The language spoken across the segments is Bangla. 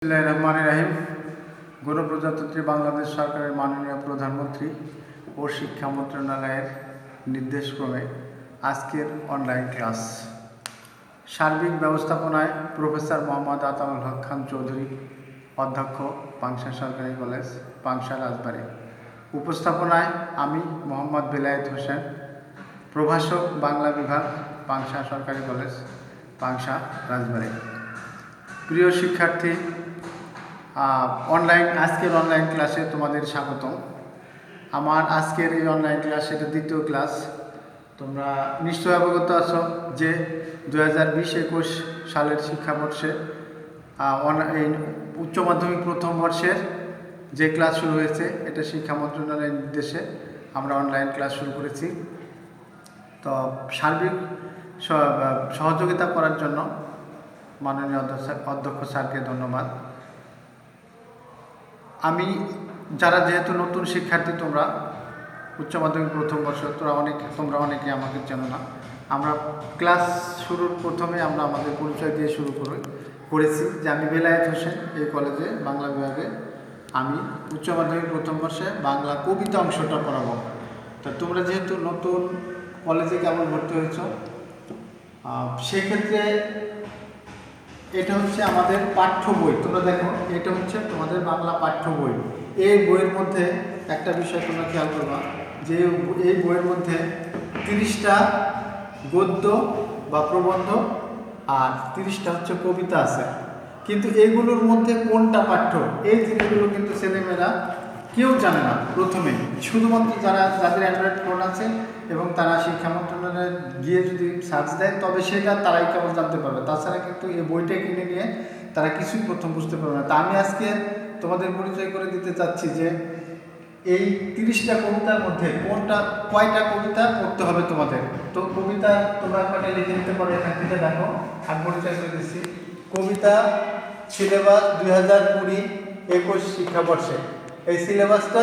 রহিম গণপ্রজাতন্ত্রী বাংলাদেশ সরকারের মাননীয় প্রধানমন্ত্রী ও শিক্ষা মন্ত্রণালয়ের নির্দেশক্রমে আজকের অনলাইন ক্লাস। সার্বিক ব্যবস্থাপনায় প্রফেসর মোহাম্মদ আতাউল হক খান চৌধুরী, অধ্যক্ষ, পাংশা সরকারি কলেজ, পাংশা, রাজবাড়ী। উপস্থাপনায় আমি মোহাম্মদ বেলায়েত হোসেন, প্রভাষক, বাংলা বিভাগ, পাংশা সরকারি কলেজ, পাংশা, রাজবাড়ী। প্রিয় শিক্ষার্থী, আজকের অনলাইন ক্লাসে তোমাদের স্বাগতম। আমার আজকের এই অনলাইন ক্লাস, এটা দ্বিতীয় ক্লাস। তোমরা নিশ্চয় অবগত আছো যে 2020-21 সালের শিক্ষাবর্ষে এই উচ্চ মাধ্যমিক প্রথম বর্ষের যে ক্লাস শুরু হয়েছে, এটা শিক্ষা মন্ত্রণালয়ের নির্দেশে আমরা অনলাইন ক্লাস শুরু করেছি। তো সার্বিক সহযোগিতা করার জন্য মাননীয় অধ্যক্ষ স্যারকে ধন্যবাদ। আমি যেহেতু নতুন শিক্ষার্থী, তোমরা উচ্চ মাধ্যমিক প্রথম বর্ষ, তোমরা অনেকে আমাকে চেনো না। আমরা ক্লাস শুরুর প্রথমে আমরা আমাদের পরিচয় দিয়ে শুরু করেছি যে আমি বেলায়েত হোসেন, এই কলেজে বাংলা বিভাগে আমি উচ্চ মাধ্যমিক প্রথম বর্ষে বাংলা কবিতা অংশটা পড়াবো। তা তোমরা যেহেতু নতুন কলেজে কেমন ভর্তি হয়েছ, সেক্ষেত্রে এটা হচ্ছে আমাদের পাঠ্য বই। তোমরা দেখো, এটা হচ্ছে তোমাদের বাংলা পাঠ্য বই। এই বইয়ের মধ্যে একটা বিষয় তোমরা খেয়াল করবা যে এই বইয়ের মধ্যে 30টা গদ্য বা প্রবন্ধ আর 30টা হচ্ছে কবিতা আছে। কিন্তু এইগুলোর মধ্যে কোনটা পাঠ্য, এই জিনিসগুলো কিন্তু ছেলেমেয়েরা কেউ জানে না। প্রথমে শুধুমাত্র যাদের অ্যান্ড্রয়েড ফোন আছে এবং তারা শিক্ষা মন্ত্রণালয়ে গিয়ে যদি সার্চ দেয়, তবে সেটা তারাই কেবল জানতে পারবে। তাছাড়া কিন্তু এই বইটা কিনে নিয়ে তারা কিছুই প্রথম বুঝতে পারবে না। তা আমি আজকে তোমাদের পরিচয় করে দিতে চাচ্ছি যে এই 30টা কবিতার মধ্যে কয়টা কবিতা পড়তে হবে তোমাদের। তো কবিতা তোমরা কয়টা লিখে নিতে পারো, এখান থেকে দেখো। আমি পরিচয় করে দিচ্ছি। কবিতা সিলেবাস 2020-21 শিক্ষাবর্ষে। এই সিলেবাসটা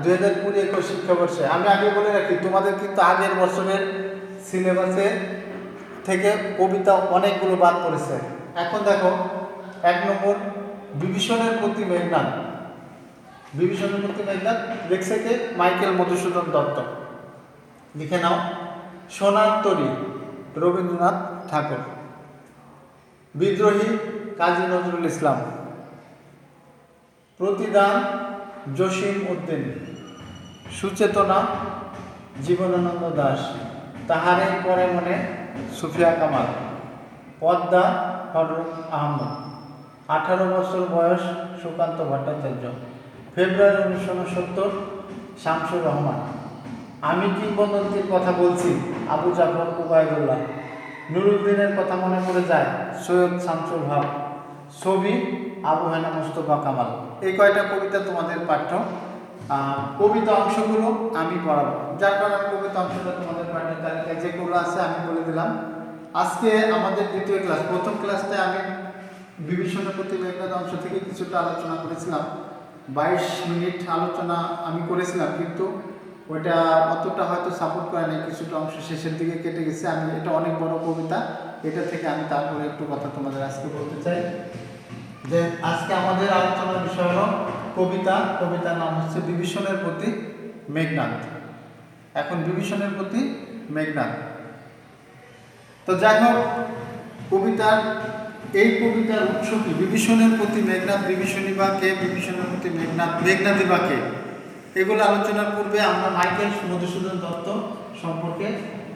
2020-21 শিক্ষাবর্ষে। আমি আগে বলে রাখি, তোমাদের কিন্তু আগের বছরের সিলেবাসে থেকে কবিতা অনেকগুলো বাদ পড়েছে। এখন দেখো, 1 নম্বর, বিভীষণের প্রতি মেঘনাদ। বিভীষণের প্রতি মেঘনাদ লিখছে কে? মাইকেল মধুসূদন দত্ত। লিখে নাও। সোনার তরী, রবীন্দ্রনাথ ঠাকুর। বিদ্রোহী, কাজী নজরুল ইসলাম। প্রতিদান, জসিম উদ্দিন। সুচেতনা, জীবনানন্দ দাশ। তাহারে পরে মনে, সুফিয়া কামাল। পদ্মা, হররুখ আহমদ। 18 বছর বয়স, সুকান্ত ভট্টাচার্য। ফেব্রুয়ারি 1969, শামসুর রহমান। আমি কিংবদন্তির কথা বলছি, আবু জাফর উবায়দুল্লাহ। নুরুদ্দিনের কথা মনে পড়ে যায়, সৈয়দ শামসুল হক। ছবি, আবু হেনা মুস্তফা কামাল। এই কয়টা কবিতা তোমাদের পাঠ্য। কবিতা অংশগুলো আমি পড়াবো, যার কারণে কবিতা অংশটা তোমাদের পাঠ্য তালিকায় যেগুলো আছে আমি বলে দিলাম। আজকে আমাদের দ্বিতীয় ক্লাস। প্রথম ক্লাসে আমি বিভীষণের প্রতি মেঘনাদ অংশ থেকে কিছুটা আলোচনা করেছিলাম। 22 মিনিট আলোচনা আমি করেছিলাম, কিন্তু ওইটা অতটা হয়তো সাপোর্ট করে নাই। কিছুটা অংশ শেষের দিকে কেটে গেছে। এটা অনেক বড় কবিতা, এটা থেকে আমি তারপরে একটু কথা তোমাদের আজকে বলতে চাই যে আজকে আমাদের আলোচনার বিষয় হলো কবিতা। কবিতার নাম হচ্ছে বিভীষণের প্রতি মেঘনাদ। এখন বিভীষণের প্রতি মেঘনাদ, তো যাই হোক, এই কবিতার উৎস কি? বিভীষণের প্রতি মেঘনাদ, বিভীষণী বা কে, বিভীষণের প্রতি মেঘনাদ, মেঘনাদী বা কে, এগুলো আলোচনার পূর্বে আমরা মাইকেল মধুসূদন দত্ত সম্পর্কে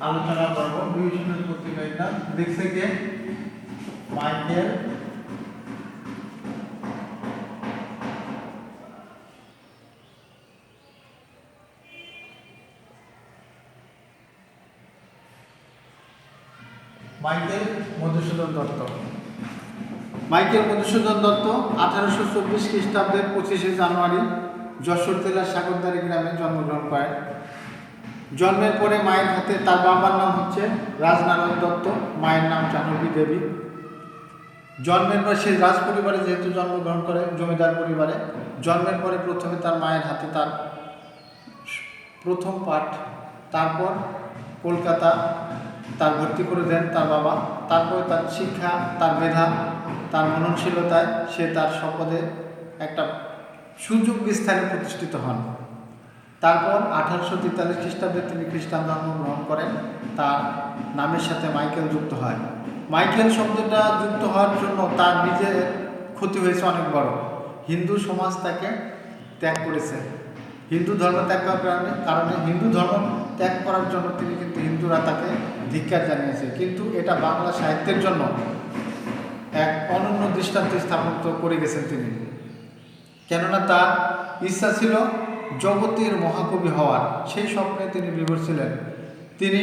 আলোচনা করব। বিভীষণের প্রতি মেঘনাদ লিখছে কে? মাইকেল মধুসূদন দত্ত। মাইকেল মধুসূদন দত্ত 1824 খ্রিস্টাব্দের 25শে জানুয়ারি যশোর জেলার সাগরদাড়ি গ্রামে জন্মগ্রহণ করেন। জন্মের পরে মায়ের হাতে, তার বাবার নাম হচ্ছে রাজনারায়ণ দত্ত, মায়ের নাম জাহ্নবী দেবী। জন্মের পর সে রাজ পরিবারে যেহেতু জন্মগ্রহণ করে, জমিদার পরিবারে, জন্মের পরে প্রথমে তার মায়ের হাতে তার প্রথম পাঠ, তারপর কলকাতা তার ভর্তি করে দেন তার বাবা। তারপরে তার শিক্ষা, তার মেধা, তার মননশীলতায় সে তার শপথে একটা সুযোগ স্থানে প্রতিষ্ঠিত হন। তারপর 1843 খ্রিস্টাব্দে তিনি খ্রিস্টান ধর্ম গ্রহণ করেন। তার নামের সাথে মাইকেল যুক্ত হয়। মাইকেল শব্দটা যুক্ত হওয়ার জন্য তার নিজের ক্ষতি হয়েছে অনেক বড়। হিন্দু সমাজ তাকে ত্যাগ করেছে। হিন্দু ধর্ম ত্যাগ করার কারণে হিন্দু ধর্ম ত্যাগ করার জন্য তিনি কিন্তু হিন্দুরা তাকে ধিক্কার জানিয়েছে। কিন্তু এটা বাংলা সাহিত্যের জন্য এক অনন্য দৃষ্টান্ত স্থাপন করে গেছেন তিনি। কেননা তার ইচ্ছা ছিল জগতের মহাকবি হওয়ার, সেই স্বপ্নে তিনি বিভোর ছিলেন। তিনি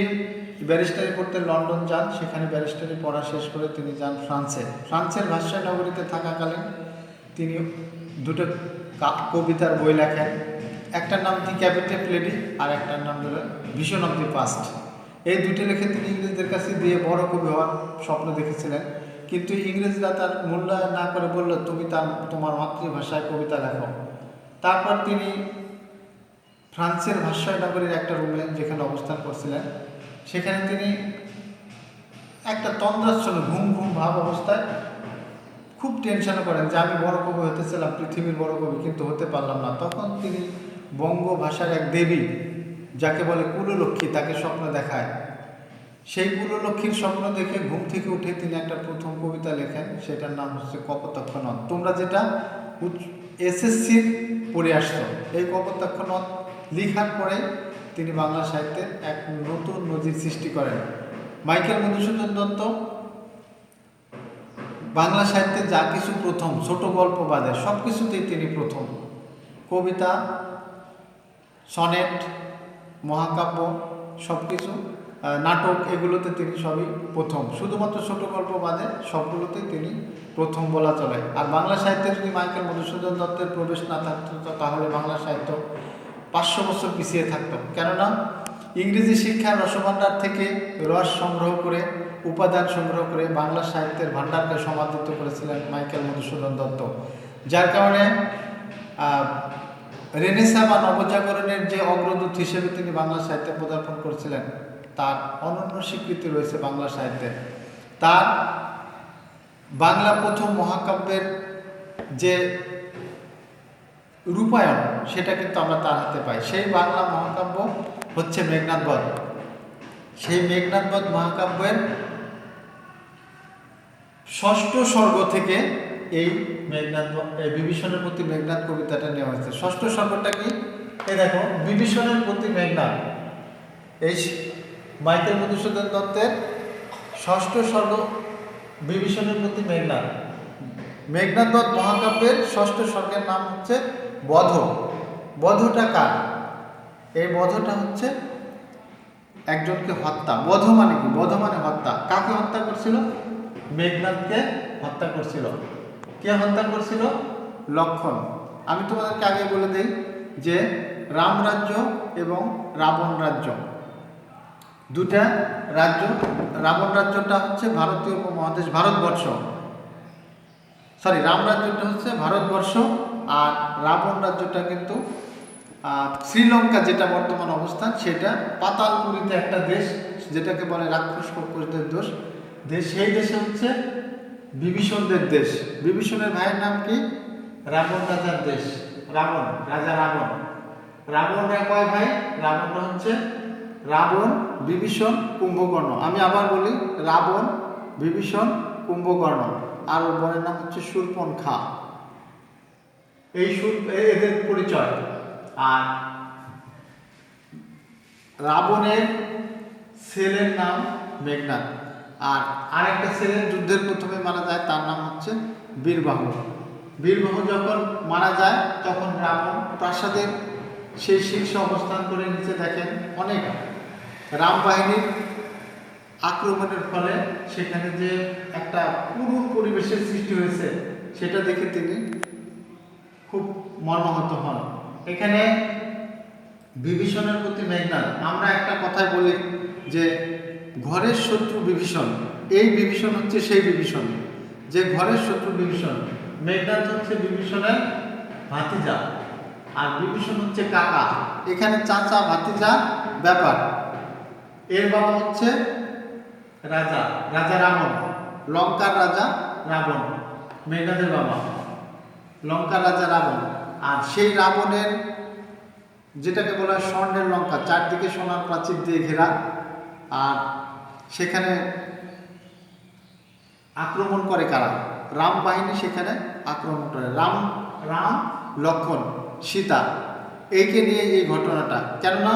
ব্যারিস্টারি পড়তে লন্ডন যান, সেখানে ব্যারিস্টারি পড়া শেষ করে তিনি যান ফ্রান্সে। ফ্রান্সের ভার্সাই নগরীতে থাকাকালীন তিনি দুটো কবিতার বই লেখেন। একটার নাম দি ক্যাপিটেড লেডি আর একটার নাম হলো ভিশন অফ দি পাস্ট। এই দুটি লিখে তিনি ইংরেজদের কাছে দিয়ে বড় কবি হওয়ার স্বপ্ন দেখেছিলেন। কিন্তু ইংরেজরা তার মূল্যায়ন না করে বলল, তুমি তোমার মাতৃভাষায় কবিতা লেখো। তারপর তিনি ফ্রান্সের ভার্সাই নগরীর একটা রুমে যেখানে অবস্থান করছিলেন, সেখানে তিনি একটা তন্দ্রাচ্ছন্ন ঘুম ঘুম ভাব অবস্থায় খুব টেনশন করেন যে আমি বড় কবি হতেছিলাম, পৃথিবীর বড় কবি, কিন্তু হতে পারলাম না। তখন তিনি বঙ্গ ভাষার এক দেবী যাকে বলে কুললক্ষ্মী, তাকে স্বপ্ন দেখায়। সেই কুললক্ষ্মীর স্বপ্ন দেখে ঘুম থেকে উঠে তিনি একটা প্রথম কবিতা লেখেন, সেটার নাম হচ্ছে কপোতাক্ষ নদ। তোমরা যেটা এসএসসির পড়ে আসছো, এই কপোতাক্ষ নদ লিখার পরে তিনি বাংলা সাহিত্যের এক নতুন নজির সৃষ্টি করেন। মাইকেল মধুসূদন দত্ত বাংলা সাহিত্যে যা কিছু প্রথম, ছোট গল্প বাদে সব কিছুতেই তিনি প্রথম। কবিতা, সনেট, মহাকাব্য, সব কিছু, নাটক, এগুলোতে তিনি সবই প্রথম। শুধুমাত্র ছোট গল্প বাদে সবগুলোতে তিনি প্রথম বলা চলে। আর বাংলা সাহিত্যে যদি মাইকেল মধুসূদন দত্তের প্রবেশ না থাকতো, তাহলে বাংলা সাহিত্য 500 বছর পিছিয়ে থাকতো। কেননা ইংরেজি শিক্ষার রসভাণ্ডার থেকে রস সংগ্রহ করে, উপাদান সংগ্রহ করে বাংলা সাহিত্যের ভাণ্ডারকে সমাদৃত করেছিলেন মাইকেল মধুসূদন দত্ত। যার কারণে রেনেসা বা নবজাগরণের যে অগ্রদূত হিসেবে তিনি বাংলা সাহিত্যে পদার্পণ করেছিলেন, তার অনন্য স্বীকৃতি রয়েছে বাংলা সাহিত্যে। তার বাংলা প্রথম মহাকাব্যের যে রূপায়ণ, সেটা কিন্তু আমরা তার হাতে পাই। সেই বাংলা মহাকাব্য হচ্ছে মেঘনাদ বধ। সেই মেঘনাদ বধ মহাকাব্যের 6ষ্ঠ সর্গ থেকে এই বিভীষণের প্রতি মেঘনাদ কবিতাটা নেওয়া হয়েছে। 6ষ্ঠ সর্গটা কি? এই দেখো, বিভীষণের প্রতি মেঘনাদ। এই মাইকেল মধুসূদন দত্তের 6ষ্ঠ সর্গ বিভীষণের প্রতি মেঘনাদ। মেঘনাদ বধ মহাকাব্যের 6ষ্ঠ সর্গের নাম হচ্ছে বধ। বধটা কার? এই বধটা হচ্ছে একজনকে হত্যা। বধ মানে কি? বধ মানে হত্যা। কাকে হত্যা করছিল? মেঘনাদকে হত্যা করছিল। কে হত্যা করছিল? লক্ষণ। আমি তোমাদেরকে আগে বলে দিই যে রাম রাজ্য এবং রাবণ রাজ্য, দুটা রাজ্য। রাবণ রাজ্যটা হচ্ছে ভারতীয় উপমহাদেশ, ভারতবর্ষ। রাম রাজ্যটা হচ্ছে ভারতবর্ষ, আর রাবণ রাজ্যটা কিন্তু শ্রীলঙ্কা, যেটা বর্তমান অবস্থান, সেটা পাতালপুরীতে একটা দেশ, যেটাকে বলে রাক্ষস কক্ষসদের দেশ। সেই দেশে হচ্ছে বিভীষণদের দেশ। বিভীষণের ভাইয়ের নাম কি? রাবণ রাজার দেশ। রাবণ রাজা রাবণ। রাবণরা কয় ভাই? রাবণরা হচ্ছে রাবণ, বিভীষণ, কুম্ভকর্ণ। আমি আবার বলি, রাবণ, বিভীষণ, কুম্ভকর্ণ। আর ওর বোনের নাম হচ্ছে শূর্পণখা। এদের পরিচয়। আর রাবণের ছেলের নাম মেঘনাদ। আর আরেকটা ছেলে যুদ্ধের প্রথমে মারা যায়, তার নাম হচ্ছে বীরবাহু। বীরবাহু যখন মারা যায়, তখন রাবণ প্রাসাদের সেই শীর্ষে অবস্থান করে নিচে দেখেন অনেক রাম বাহিনীর আক্রমণের ফলে সেখানে যে একটা পুরো পরিবেশের সৃষ্টি হয়েছে, সেটা দেখে তিনি খুব মর্মাহত হন। এখানে বিভীষণের প্রতি মেঘনাদ। আমরা একটা কথাই বলি যে ঘরের শত্রু বিভীষণ। এই বিভীষণ হচ্ছে সেই বিভীষণ যে ঘরের শত্রু বিভীষণ। মেঘনাদ হচ্ছে বিভীষণের ভাতিজা, আর বিভীষণ হচ্ছে কাকা। এখানে চাচা ভাতিজা ব্যাপার। এর বাবা হচ্ছে রাজা রাবণ, লঙ্কার রাজা রাবণ। মেঘনাদের বাবা, লঙ্কা রাজা রাবণ। আর সেই রাবণের, যেটাকে বলা হয় স্বর্ণের লঙ্কা, চারদিকে সোনার প্রাচীর দিয়ে ঘেরা, আর সেখানে আক্রমণ করে কারা? রাম বাহিনী সেখানে আক্রমণ করে। রাম লক্ষ্মণ সীতা, এইকে নিয়ে এই ঘটনাটা। কেননা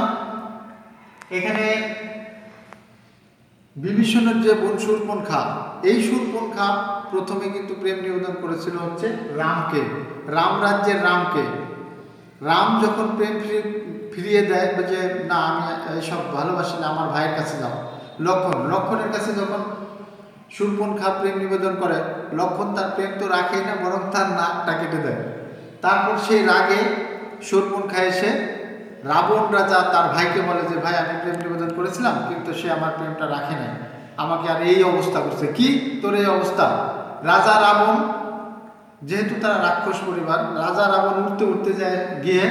এখানে বিভীষণের যে বোন শূর্পণখা, এই শূর্পণখা প্রথমে কিন্তু প্রেম নিবেদন করেছিল হচ্ছে রামকে, রাম রাজ্যের রামকে। রাম যখন প্রেম ফিরিয়ে দেয় যে না আমি এইসব ভালোবাসি না, আমার ভাইয়ের কাছে যাও, লক্ষণের কাছে যখন শূর্পণখা প্রেম নিবেদন করে, লক্ষণ তার প্রেম তো রাখেই না, বরং তার নাকটা কেটে দেয়। তারপর সেই রাগে শূর্পণখা এসে রাবণ রাজা তার ভাইকে বলে যে ভাই আমি প্রেম নিবেদন করেছিলাম, কিন্তু সে আমার প্রেমটা রাখে নাই, আমাকে আর এই অবস্থা করছে। কি তোর এই অবস্থা? রাজা রাবণ, যেহেতু তারা রাক্ষস পরিবার, রাজা রাবণ উঠতে যায় গিয়ে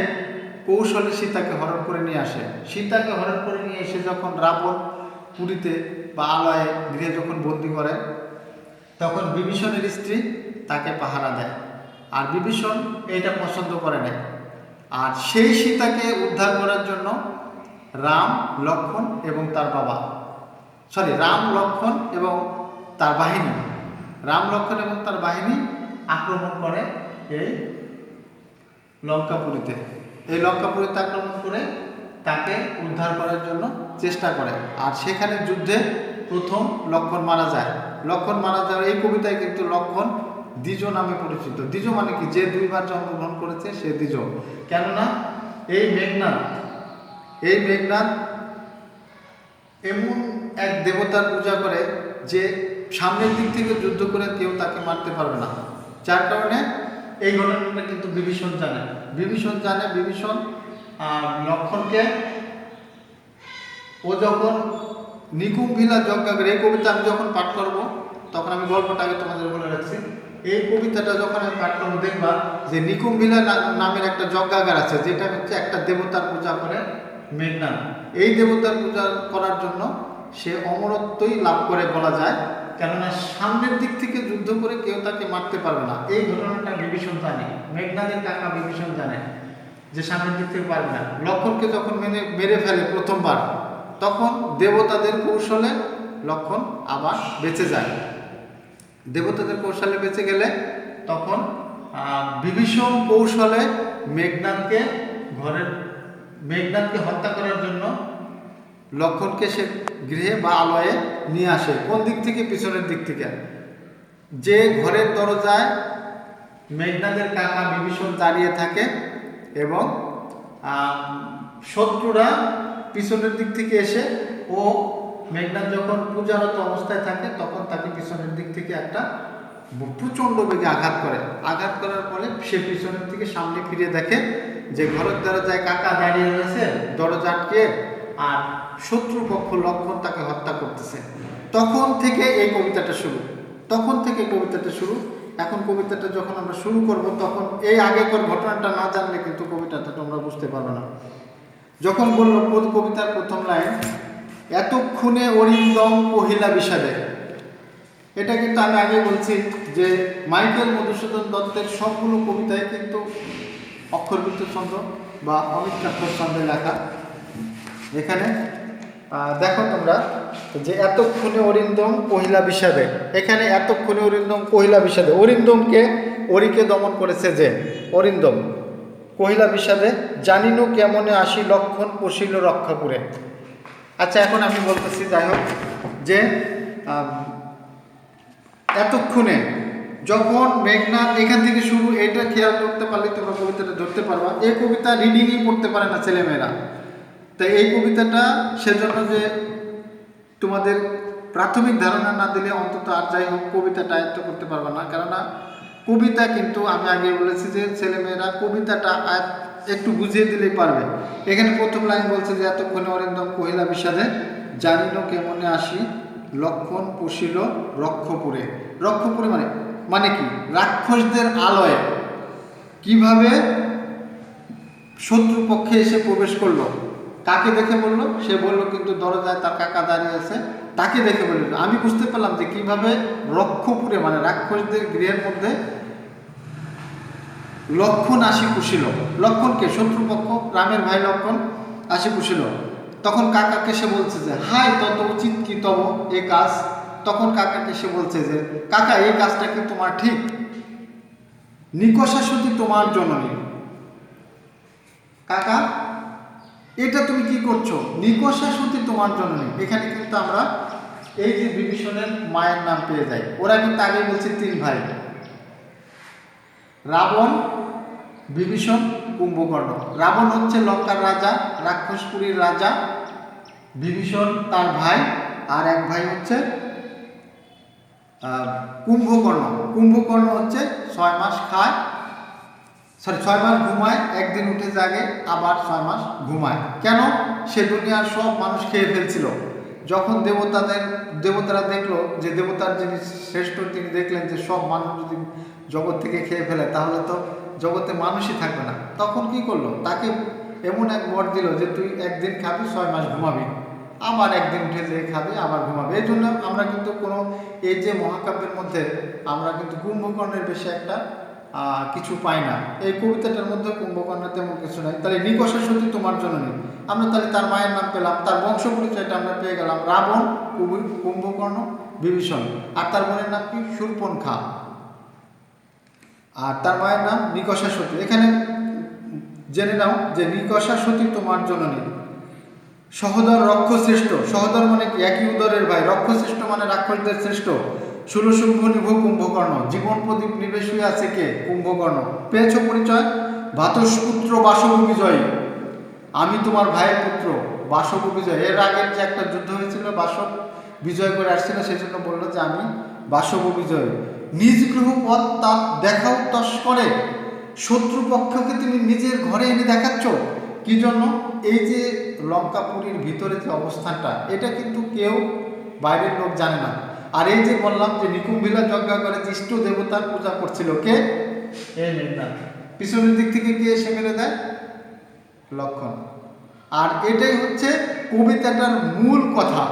কৌশলে সীতাকে হরণ করে নিয়ে আসে। সীতাকে হরণ করে নিয়ে এসে যখন রাবণ পুরীতে বা আলয়ে গৃহে যখন বন্দি করে, তখন বিভীষণের স্ত্রী তাকে পাহারা দেয়। আর বিভীষণ এইটা পছন্দ করে না। আর সেই সীতাকে উদ্ধার করার জন্য রাম লক্ষ্মণ এবং তার বাবা, রাম লক্ষ্মণ এবং তার বাহিনী, রাম লক্ষ্মণ এবং তার বাহিনী আক্রমণ করে এই লঙ্কাপুরীতে। এই লঙ্কাপুরীতে আক্রমণ করে তাকে উদ্ধার করার জন্য চেষ্টা করে। আর সেখানে যুদ্ধে প্রথম লক্ষ্মণ মারা যায়। লক্ষ্মণ মারা যাওয়ার এই কবিতায় কিন্তু লক্ষ্মণ দ্বিজ নামে পরিচিত। দ্বিজ মানে কি? যে দুইবার জন্মগ্রহণ করেছে সে দ্বিজ। কেননা এই মেঘনাদ এমন এক দেবতার পূজা করে যে সামনের দিক থেকে যুদ্ধ করে কেউ তাকে মারতে পারবে না। যার কারণে এই ঘটনাটা কিন্তু বিভীষণ জানে। বিভীষণ লক্ষ্মণকে, ও যখন নিকুম্ভিলা যজ্ঞাগার, এই কবিতা আমি যখন পাঠ করব তখন আমি গল্পটা আগে তোমাদের বলে রাখছি। এই কবিতাটা যখন আমি পাঠ করবো দেখবা যে নিকুম্ভিলা নামের একটা যজ্ঞাগার আছে, যেটা হচ্ছে একটা দেবতার পূজা করে মেঘনাদ। এই দেবতার পূজা করার জন্য সে অমরত্বই লাভ করে বলা যায়, কেননা সামনের দিক থেকে যুদ্ধ করে কেউ তাকে মারতে পারবে না। এই ঘটনাটা বিভীষণ জানে, মেঘনাদের কাকা বিভীষণ জানে যে সামনের দিক থেকে পারবে না। লক্ষ্মণকে যখন মেরে ফেলে প্রথমবার, তখন দেবতাদের কৌশলে লক্ষ্মণ আবার বেঁচে যায়। দেবতাদের কৌশলে বেঁচে গেলে তখন বিভীষণ কৌশলে মেঘনাদকে হত্যা করার জন্য লক্ষ্মণকে সে গৃহে বা আলয়ে নিয়ে আসে। কোন দিক থেকে? পিছনের দিক থেকে। যে ঘরের দরজায় মেঘনাদের কাকা বিভীষণ দাঁড়িয়ে থাকে এবং শত্রুরা পিছনের দিক থেকে এসে, ও মেঘনাদ যখন পূজারত অবস্থায় থাকে তখন তাকে পিছনের দিক থেকে একটা প্রচণ্ড বেগে আঘাত করার ফলে সে পিছনের থেকে সামনে ফিরে দেখে যে ঘরের দরজায় কাকা দাঁড়িয়ে রয়েছে দরজা আটকে, আর শত্রুপক্ষ লক্ষ্মণ তাকে হত্যা করতেছে। তখন থেকে এই কবিতাটা শুরু। এখন কবিতাটা যখন আমরা শুরু করব তখন এই আগেকার ঘটনাটা না জানলে কিন্তু কবিতাটা তোমরা বুঝতে পারবে না। যখন বললো কবিতার প্রথম লাইন, এতক্ষণে অরিন্দম পহিলা বিষাদে, এটা কিন্তু আমি আগে বলছি যে মাইকেল মধুসূদন দত্তের সবগুলো কবিতায় কিন্তু অক্ষরবৃত্ত ছন্দ বা অমিত্রাক্ষর ছন্দে লেখা। এখানে দেখো তোমরা যে এতক্ষণে অরিন্দম পহিলা বিষাদে, এখানে এতক্ষণে অরিন্দম পহিলা বিষাদে, অরিকে দমন করেছে যে অরিন্দম পহিলা বিষাদে, জানিনু কেমনে আসি লক্ষণ পশিল রক্ষাপুরে। আচ্ছা, এখন আমি বলতেছি, যাই হোক, যে এতক্ষণে যখন মেঘনাদ, এখান থেকে শুরু, এটা খেয়াল করতে পারলে তোমরা কবিতাটা ধরতে পারবা। এই কবিতা রিডিংই পড়তে পারে না ছেলেমেয়েরা, তাই এই কবিতাটা সেজন্য যে তোমাদের প্রাথমিক ধারণা না দিলে অন্তত আর যাই হোক কবিতাটা আয়ত্ত করতে পারবা না। কেননা কবিতা কিন্তু আমি আগে বলেছি যে ছেলেমেয়েরা কবিতাটা একটু বুঝিয়ে দিলেই পারবে। এখানে প্রথম লাইন বলছে যে এতক্ষণে অরিন্দম পহিলা বিষাদে, জানিল কেমনে আসি লক্ষণ পশিল রক্ষপুরে। রক্ষপুরে মানে কি? রাক্ষসদের আলয়ে কিভাবে শত্রুপক্ষে এসে প্রবেশ করলো। কাকে দেখে বলল? সে বলল কিন্তু দরজায় তার কাকা দাঁড়িয়ে আছে তাকে দেখে বলে আমি বুঝতে পারলাম যে কিভাবে রক্ষপুরে মানে রাক্ষসদের গৃহের মধ্যে লক্ষণ আসি পুষিল। লক্ষণকে শত্রুপক্ষ রামের ভাই লক্ষণ আসি পুষিল। তখন কাকাকে সে বলছে যে হাই তত উচিত কি তব এ কাজ। তখন কাকাকে সে বলছে যে কাকা এই কাজটা কি তোমার ঠিক? নিকষা সতী তোমার জননী। কাকা এটা তুমি কি করছো? নিকষা সতী তোমার জননী। এখানে কিন্তু আমরা এই যে বিভীষণের মায়ের নাম পেয়ে যাই। ওরা কিন্তু আগে বলছে 3 ভাই, রাবণ, বিভীষণ, কুম্ভকর্ণ। রাবণ হচ্ছে লঙ্কার রাজা, রাক্ষসপুরীর রাজা, বিভীষণ তার ভাই, আর এক ভাই হচ্ছে কুম্ভকর্ণ। কুম্ভকর্ণ হচ্ছে 6 মাস খায়, 6 মাস ঘুমায়, একদিন উঠে জাগে, আবার 6 মাস ঘুমায়। কেন? সে দুনিয়ার সব মানুষ খেয়ে ফেলছিল। যখন দেবতারা দেখলো যে দেবতার যিনি শ্রেষ্ঠ, তিনি দেখলেন যে সব মানুষ যদি জগৎ থেকে খেয়ে ফেলে তাহলে তো জগতে মানুষই থাকবে না। তখন কি করলো? তাকে এমন এক বর দিল যে তুই একদিন খাবি, 6 মাস ঘুমাবি, আবার একদিন উঠে যেয়ে খাবি, আবার ঘুমাবি। এই জন্য আমরা কিন্তু কোনো এই যে মহাকাব্যের মধ্যে আমরা কিন্তু কুম্ভকর্ণের বেশি একটা কিছু পাই না। এই কবিতাটার মধ্যে কুম্ভকর্ণের তেমন কিছু নাই। তাহলে নিকষা সতী তোমার জননী, আমরা তাহলে তার মায়ের নাম পেলাম, তার বংশ পরিচয়টা আমরা পেয়ে গেলাম, রাবণ, কুম্ভকর্ণ, বিভীষণ। আর তার বোনের নাম কি? শূর্পণখা। আর তার মায়ের নাম নিকষা সতী। এখানে জেনে নাও যে নিকষা সতী তোমার জননী। সহোদর রক্ষশ্রেষ্ঠ। সহোদর মানে কি? একই উদরের ভাই। রক্ষশ্রেষ্ঠ মানে রাক্ষসদের শ্রেষ্ঠ। ষোলশুম্ভ নিভ কুম্ভকর্ণ। জীবন প্রদীপ নিবেশ হয়ে আছে কে? কুম্ভকর্ণ। পেয়েছ পরিচয়? ভাতসপুত্র বাসব বিজয়ী। আমি তোমার ভাইয়ের পুত্র বাসব বিজয়। এর আগের যে একটা যুদ্ধ হয়েছিল, বাসব বিজয় করে আসছিল, সেই জন্য বললো যে আমি বাসব বিজয়। নিজ গৃহ পথ তার দেখাও তস করে। শত্রুপক্ষকে তুমি নিজের ঘরে এনে দেখাচ্ছ। কি জন্য? এই যে লঙ্কাপুরীর ভিতরে যে অবস্থানটা, এটা কিন্তু কেউ বাইরের লোক জানে না। আর এই যে বললাম যে নিকুম্ভিলা যজ্ঞ করে ইষ্ট দেবতার পূজা করছিল কে? এই মেঘনাদ। পিছনের দিক থেকে কে এসে মেরে দেয়? লক্ষণ। আর এটাই হচ্ছে কবিতাটার মূল কথা।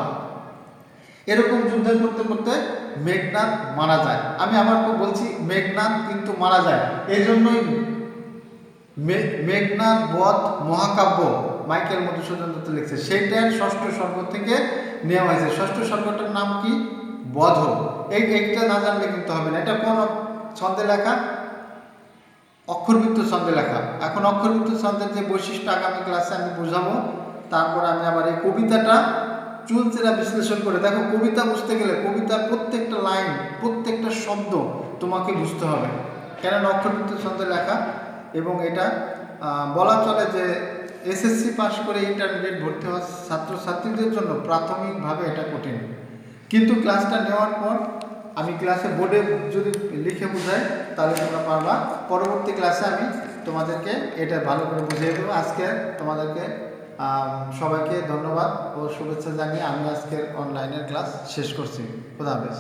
এরকম যুদ্ধ করতে করতে মেঘনাদ মারা যায়। আমি আবার বলছি মেঘনাদ কিন্তু মারা যায়। এই জন্যই মেঘনাদ বধ মহাকাব্য মাইকেল মধুসূদন দত্ত লিখছে, সেইটার 6ষ্ঠ সর্গ থেকে নেওয়া হয়েছে। 6ষ্ঠ সর্গটার নাম কি? বধ। এইটা না জানলে কিন্তু হবে না। এটা কোন ছন্দে লেখা? অক্ষরবৃত্ত ছন্দে লেখা। এখন অক্ষরবৃত্ত ছন্দের যে বৈশিষ্ট্য আগামী ক্লাসে আমি বোঝাবো। তারপর আমি আবার এই কবিতাটা চুলচেরা বিশ্লেষণ করে দেখো। কবিতা বুঝতে গেলে কবিতার প্রত্যেকটা লাইন, প্রত্যেকটা শব্দ তোমাকে বুঝতে হবে, কেননা অক্ষরবৃত্ত ছন্দে লেখা। এবং এটা বলা চলে যে এসএসসি পাস করে ইন্টারমিডিয়েট ভর্তি হওয়া ছাত্রছাত্রীদের জন্য প্রাথমিকভাবে এটা কঠিন, কিন্তু ক্লাসটা নেওয়ার পর আমি ক্লাসে বোর্ডে যদি লিখে বোঝাই তাহলে তোমরা পারবা। পরবর্তী ক্লাসে আমি তোমাদেরকে এটা ভালো করে বুঝিয়ে দেবো। আজকে তোমাদেরকে সবাইকে ধন্যবাদ ও শুভেচ্ছা জানিয়ে আমি আজকের অনলাইনের ক্লাস শেষ করছি। খোদা হাফেজ।